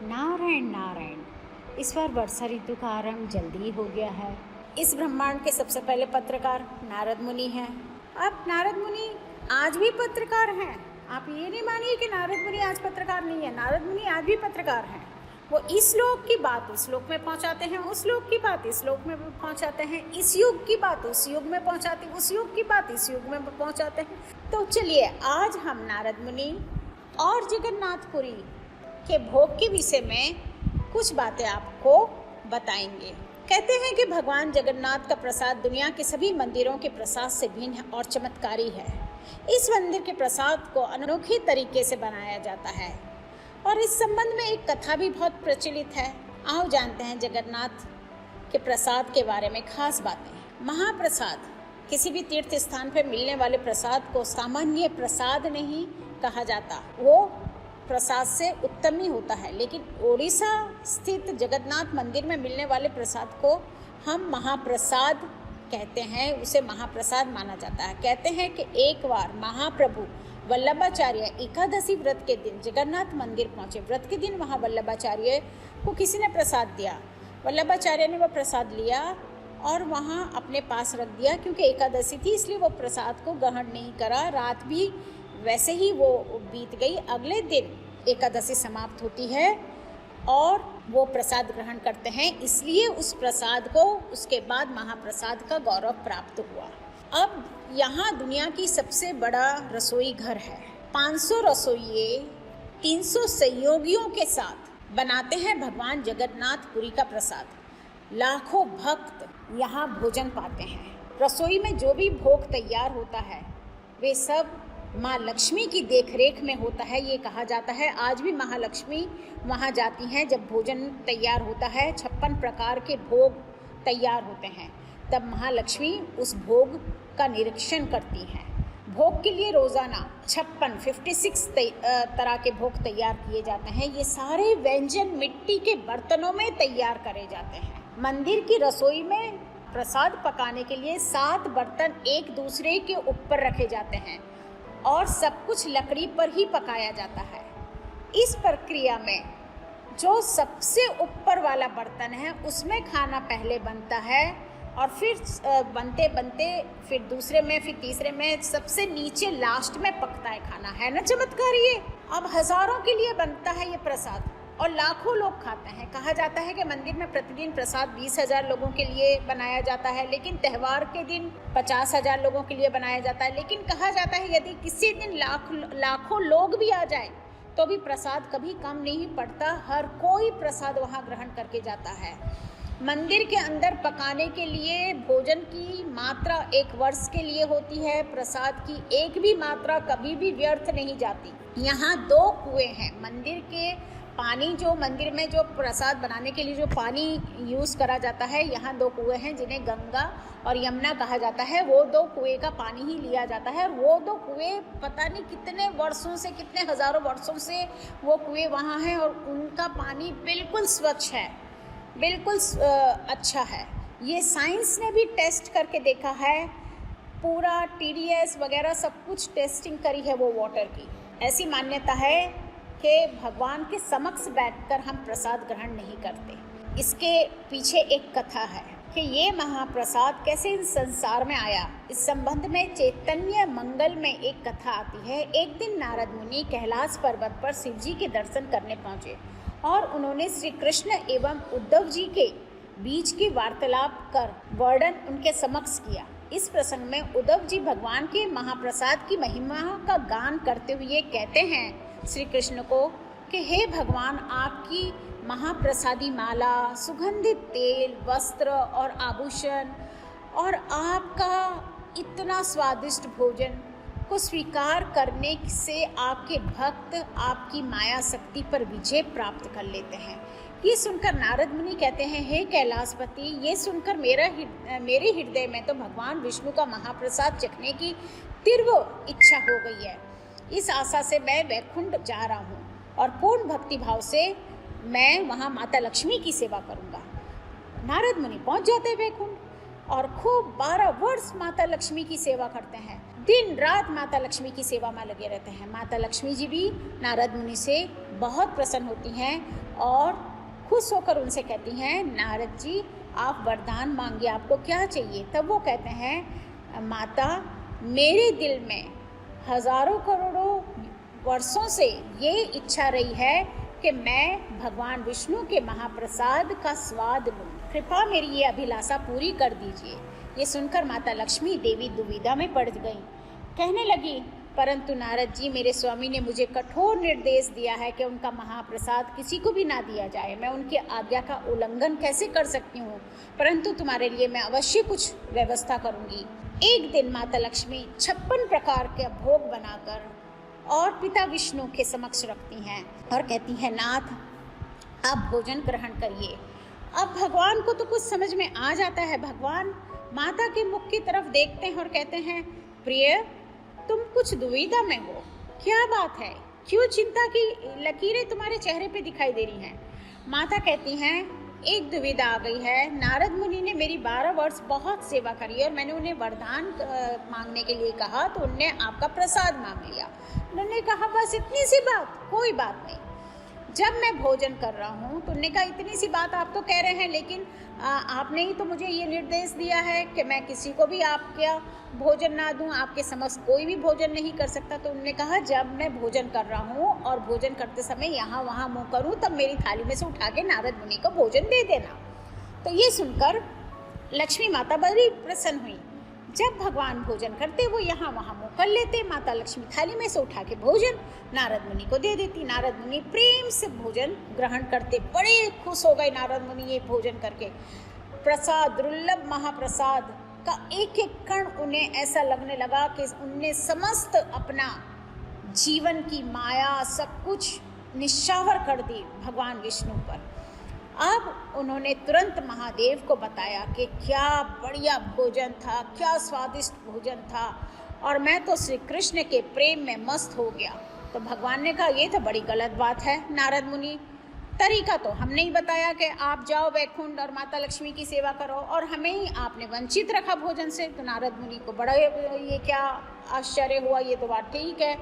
नारायण नारायण। इस बार वर्षा ऋतु का आरंभ जल्दी ही हो गया है। इस ब्रह्मांड के सबसे पहले पत्रकार नारद मुनि हैं। अब नारद मुनि आज भी पत्रकार हैं। आप ये नहीं मानिए कि नारद मुनि आज पत्रकार नहीं है। नारद मुनि आज भी पत्रकार हैं। वो इस लोक की बात उस लोक में पहुंचाते हैं, उस लोक की बात इस लोक में पहुंचाते हैं, इस युग की बात उस युग में पहुंचाते हैं, उस युग की बात इस युग में पहुंचाते हैं। तो चलिए आज हम नारद मुनि और जगन्नाथपुरी के भोग के विषय में कुछ बातें आपको बताएंगे। कहते हैं कि भगवान जगन्नाथ का प्रसाद दुनिया के सभी मंदिरों के प्रसाद से भिन्न और चमत्कारी है। इस मंदिर के प्रसाद को अनोखे तरीके से बनाया जाता है और इस संबंध में एक कथा भी बहुत प्रचलित है। आओ जानते हैं जगन्नाथ के प्रसाद के बारे में खास बातें। महाप्रसाद किसी भी तीर्थ स्थान पर मिलने वाले प्रसाद को सामान्य प्रसाद नहीं कहा जाता, वो प्रसाद से उत्तम ही होता है। लेकिन ओडिशा स्थित जगन्नाथ मंदिर में मिलने वाले प्रसाद को हम महाप्रसाद कहते हैं, उसे महाप्रसाद माना जाता है। कहते हैं कि एक बार महाप्रभु वल्लभाचार्य एकादशी व्रत के दिन जगन्नाथ मंदिर पहुंचे। व्रत के दिन वहाँ वल्लभाचार्य को किसी ने प्रसाद दिया। वल्लभाचार्य ने वह प्रसाद लिया और वहाँ अपने पास रख दिया, क्योंकि एकादशी थी इसलिए वो प्रसाद को ग्रहण नहीं करा। रात भी वैसे ही वो बीत गई। अगले दिन एकादशी समाप्त होती है और वो प्रसाद ग्रहण करते हैं, इसलिए उस प्रसाद को उसके बाद महाप्रसाद का गौरव प्राप्त हुआ। अब यहाँ दुनिया की सबसे बड़ा रसोई घर है। 500 रसोइये 300 सहयोगियों के साथ बनाते हैं भगवान जगन्नाथपुरी का प्रसाद। लाखों भक्त यहाँ भोजन पाते हैं। रसोई में जो भी भोग तैयार होता है वे सब माँ लक्ष्मी की देखरेख में होता है। ये कहा जाता है आज भी महालक्ष्मी वहाँ जाती हैं। जब भोजन तैयार होता है, 56 प्रकार के भोग तैयार होते हैं, तब महालक्ष्मी उस भोग का निरीक्षण करती हैं। भोग के लिए रोज़ाना 56 तरह के भोग तैयार किए जाते हैं। ये सारे व्यंजन मिट्टी के बर्तनों में तैयार करे जाते हैं। मंदिर की रसोई में प्रसाद पकाने के लिए 7 बर्तन एक दूसरे के ऊपर रखे जाते हैं और सब कुछ लकड़ी पर ही पकाया जाता है। इस प्रक्रिया में जो सबसे ऊपर वाला बर्तन है उसमें खाना पहले बनता है और फिर बनते बनते फिर दूसरे में, फिर तीसरे में, सबसे नीचे लास्ट में पकता है खाना। है ना चमत्कार ये। अब हज़ारों के लिए बनता है ये प्रसाद और लाखों लोग खाते हैं। कहा जाता है कि मंदिर में प्रतिदिन प्रसाद 20,000 लोगों के लिए बनाया जाता है, लेकिन त्यौहार के दिन 50,000 लोगों के लिए बनाया जाता है। लेकिन कहा जाता है यदि किसी दिन लाखों लोग भी आ जाए तो भी प्रसाद कभी कम नहीं पड़ता। हर कोई प्रसाद वहाँ ग्रहण करके जाता है। मंदिर के अंदर पकाने के लिए भोजन की मात्रा 1 वर्ष के लिए होती है। प्रसाद की एक भी मात्रा कभी भी व्यर्थ नहीं जाती। यहाँ 2 कुएं हैं। मंदिर के पानी, जो मंदिर में जो प्रसाद बनाने के लिए जो पानी यूज़ करा जाता है, यहाँ 2 कुएं हैं जिन्हें गंगा और यमुना कहा जाता है। वो 2 कुएं का पानी ही लिया जाता है और वो 2 कुएं पता नहीं कितने वर्षों से, कितने हज़ारों वर्षों से वो कुएं वहाँ हैं और उनका पानी बिल्कुल स्वच्छ है, बिल्कुल अच्छा है। ये साइंस ने भी टेस्ट करके देखा है। पूरा TDS वगैरह सब कुछ टेस्टिंग करी है वो वाटर की। ऐसी मान्यता है कि भगवान के समक्ष बैठकर हम प्रसाद ग्रहण नहीं करते। इसके पीछे एक कथा है कि ये महाप्रसाद कैसे इस संसार में आया। इस संबंध में चैतन्य मंगल में एक कथा आती है। एक दिन नारद मुनि कैलाश पर्वत पर शिव जी के दर्शन करने पहुँचे और उन्होंने श्री कृष्ण एवं उद्धव जी के बीच की वार्तालाप कर वर्णन उनके समक्ष किया। इस प्रसंग में उद्धव जी भगवान के महाप्रसाद की महिमा का गान करते हुए कहते हैं श्री कृष्ण को कि हे भगवान, आपकी महाप्रसादी माला, सुगंधित तेल, वस्त्र और आभूषण और आपका इतना स्वादिष्ट भोजन को स्वीकार करने से आपके भक्त आपकी माया शक्ति पर विजय प्राप्त कर लेते हैं। ये सुनकर नारद मुनि कहते हैं, हे कैलाशपति, ये सुनकर मेरे हृदय में तो भगवान विष्णु का महाप्रसाद चखने की तीव्र इच्छा हो गई है। इस आशा से मैं वैकुंठ जा रहा हूँ और पूर्ण भक्ति भाव से मैं वहाँ माता लक्ष्मी की सेवा करूँगा। नारद मुनि पहुँच जाते हैं वैकुंठ और खूब 12 वर्ष माता लक्ष्मी की सेवा करते हैं। दिन रात माता लक्ष्मी की सेवा में लगे रहते हैं। माता लक्ष्मी जी भी नारद मुनि से बहुत प्रसन्न होती हैं और खुश होकर उनसे कहती हैं, नारद जी आप वरदान मांगिए, आपको क्या चाहिए। तब वो कहते हैं, माता मेरे दिल में हजारों करोड़ों वर्षों से ये इच्छा रही है कि मैं भगवान विष्णु के महाप्रसाद का स्वाद लूँ, कृपा मेरी ये अभिलाषा पूरी कर दीजिए। ये सुनकर माता लक्ष्मी देवी दुविधा में पड़ गई। कहने लगी, परंतु नारद जी मेरे स्वामी ने मुझे कठोर निर्देश दिया है कि उनका महाप्रसाद किसी को भी ना दिया जाए। मैं उनकी आज्ञा का उल्लंघन कैसे कर सकती हूँ, परंतु तुम्हारे लिए मैं अवश्य कुछ व्यवस्था करूँगी। एक दिन माता लक्ष्मी 56 प्रकार के भोग बनाकर और पिता विष्णु के समक्ष रखती हैं और कहती हैं, नाथ आप भोजन ग्रहण करिए। अब भगवान को तो कुछ समझ में आ जाता है। भगवान माता के मुख की तरफ देखते हैं और कहते हैं, प्रिय तुम कुछ दुविधा में हो, क्या बात है, क्यों चिंता की लकीरें तुम्हारे चेहरे पे दिखाई दे रही हैं। माता कहती हैं, एक दुविधा आ गई है। नारद मुनि ने मेरी 12 वर्ष बहुत सेवा करी और मैंने उन्हें वरदान मांगने के लिए कहा तो उनने आपका प्रसाद मांग लिया। उन्होंने कहा बस इतनी सी बात, कोई बात नहीं। जब मैं भोजन कर रहा हूँ तो उन्होंने कहा इतनी सी बात आप तो कह रहे हैं, लेकिन आपने ही तो मुझे ये निर्देश दिया है कि मैं किसी को भी आपका भोजन ना दूं, आपके समक्ष कोई भी भोजन नहीं कर सकता। तो उन्होंने कहा जब मैं भोजन कर रहा हूँ और भोजन करते समय यहाँ वहाँ मुँह करूँ तब मेरी थाली में से उठा के नारद मुनि को भोजन दे देना। तो ये सुनकर लक्ष्मी माता बड़ी प्रसन्न हुई। जब भगवान भोजन करते वो यहाँ वहाँ मुँह कर लेते, माता लक्ष्मी थाली में से उठा के भोजन नारद मुनि को दे देती। नारद मुनि प्रेम से भोजन ग्रहण करते, बड़े खुश हो गए नारद मुनि ये भोजन करके। प्रसाद, दुर्लभ महाप्रसाद का एक एक कण उन्हें ऐसा लगने लगा कि उनने समस्त अपना जीवन की माया सब कुछ निशावर कर दी भगवान विष्णु पर। अब उन्होंने तुरंत महादेव को बताया कि क्या बढ़िया भोजन था, क्या स्वादिष्ट भोजन था, और मैं तो श्री कृष्ण के प्रेम में मस्त हो गया। तो भगवान ने कहा ये तो बड़ी गलत बात है नारद मुनि, तरीका तो हमने ही बताया कि आप जाओ वैकुंठ और माता लक्ष्मी की सेवा करो और हमें ही आपने वंचित रखा भोजन से। तो नारद मुनि को बड़ा ये क्या आश्चर्य हुआ, ये तो बात ठीक है,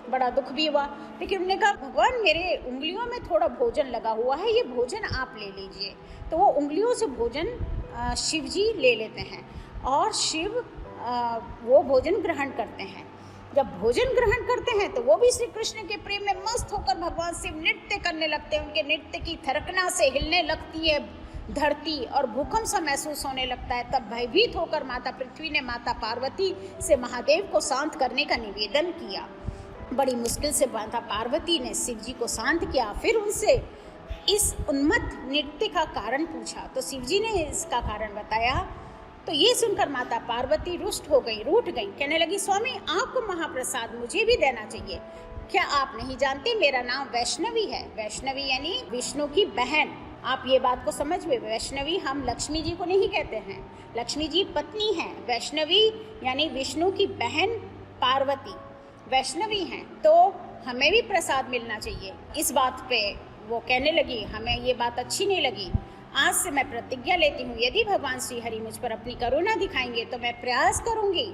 बड़ा दुख भी हुआ। लेकिन उन्होंने कहा भगवान मेरे उंगलियों में थोड़ा भोजन लगा हुआ है, ये भोजन आप ले लीजिए। तो वो उंगलियों से भोजन शिव जी ले लेते हैं और शिव वो भोजन ग्रहण करते हैं। जब भोजन ग्रहण करते हैं तो वो भी श्री कृष्ण के प्रेम में मस्त होकर भगवान शिव नृत्य करने लगते हैं। उनके नृत्य की थरकना से हिलने लगती है धरती और भूकंप सा महसूस होने लगता है। तब भयभीत होकर माता पृथ्वी ने माता पार्वती से महादेव को शांत करने का निवेदन किया। बड़ी मुश्किल से माता पार्वती ने शिव जी को शांत किया, फिर उनसे इस उन्मत्त नृत्य का कारण पूछा तो शिव जी ने इसका कारण बताया। तो ये सुनकर माता पार्वती रुष्ट हो गई, रूठ गई, कहने लगी स्वामी आपको महाप्रसाद मुझे भी देना चाहिए। क्या आप नहीं जानते मेरा नाम वैष्णवी है। वैष्णवी यानी विष्णु की बहन। आप ये बात को समझ में, वैष्णवी हम लक्ष्मी जी को नहीं कहते हैं, लक्ष्मी जी पत्नी हैं। वैष्णवी यानी विष्णु की बहन पार्वती वैष्णवी हैं, तो हमें भी प्रसाद मिलना चाहिए। इस बात पे वो कहने लगी हमें ये बात अच्छी नहीं लगी। आज से मैं प्रतिज्ञा लेती हूँ यदि भगवान श्री हरि मुझ पर अपनी करुणा दिखाएंगे तो मैं प्रयास करूँगी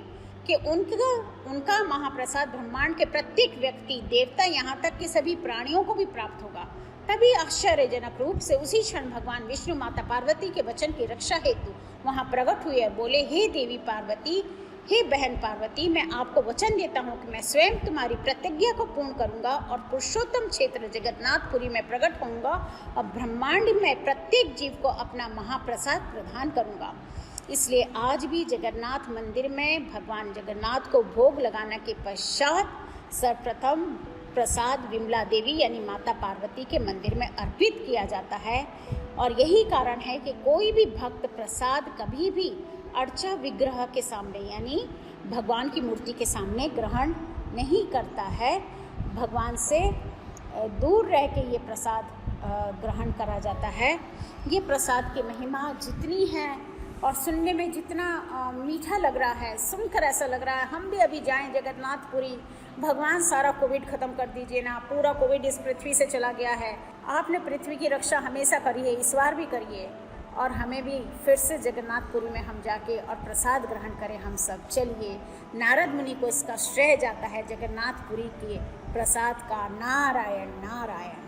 कि उनका महाप्रसाद ब्रह्मांड के प्रत्येक व्यक्ति, देवता, यहाँ तक कि सभी प्राणियों को भी प्राप्त होगा। तभी आश्चर्यजनक रूप से उसी क्षण भगवान विष्णु माता पार्वती के वचन की रक्षा हेतु वहाँ प्रकट हुए और बोले, हे देवी पार्वती, हे बहन पार्वती, मैं आपको वचन देता हूँ कि मैं स्वयं तुम्हारी प्रतिज्ञा को पूर्ण करूँगा और पुरुषोत्तम क्षेत्र जगन्नाथपुरी में प्रकट होऊंगा और ब्रह्मांड में प्रत्येक जीव को अपना महाप्रसाद प्रदान करूँगा। इसलिए आज भी जगन्नाथ मंदिर में भगवान जगन्नाथ को भोग लगाने के पश्चात सर्वप्रथम प्रसाद विमला देवी यानी माता पार्वती के मंदिर में अर्पित किया जाता है। और यही कारण है कि कोई भी भक्त प्रसाद कभी भी अर्चा विग्रह के सामने यानी भगवान की मूर्ति के सामने ग्रहण नहीं करता है। भगवान से दूर रह के ये प्रसाद ग्रहण करा जाता है। ये प्रसाद की महिमा जितनी है और सुनने में जितना मीठा लग रहा है, सुनकर ऐसा लग रहा है हम भी अभी जाएं जगन्नाथपुरी। भगवान सारा कोविड ख़त्म कर दीजिए ना, पूरा कोविड इस पृथ्वी से चला गया है। आपने पृथ्वी की रक्षा हमेशा करी है, इस बार भी करिए और हमें भी फिर से जगन्नाथपुरी में हम जाके और प्रसाद ग्रहण करें हम सब। चलिए, नारद मुनि को इसका श्रेय जाता है जगन्नाथपुरी के प्रसाद का। नारायण नारायण।